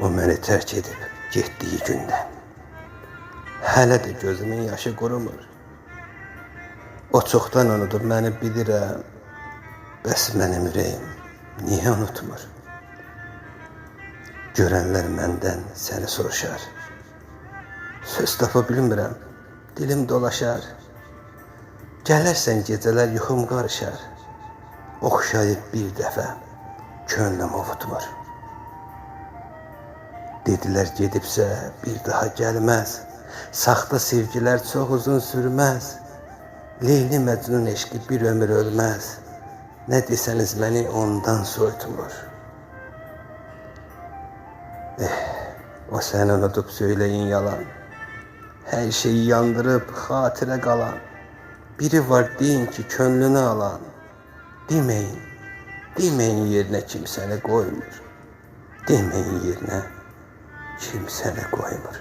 O məni tərk edib getdiyi gündən. Hələ də gözümün yaşı qurumur. O çoxdan unudub məni bilirəm. Bəs mənim ürəyim niyə unutmur? Görənlər məndən səni soruşar. Söz tapa bilmirəm, dilim dolaşar. Gələrsən gecələr yuxum qarışar. Oxşayıb bir dəfə könlüm ovutmur. Dedilər gedibsə bir daha gəlməz. Saxta sevgilər çox uzun sürməz. Leyli Məcnun eşqi bir ömür ölməz. Nə desəniz məni ondan soyutmur. O səni unudub söyləyin yalan. Hər şeyi yandırıb xatirə qalan. Biri var deyin ki könlünü alan. Deməyin, deməyin yerinə kimsəni qoymur. Deməyin yerinə kimsəni qoymur.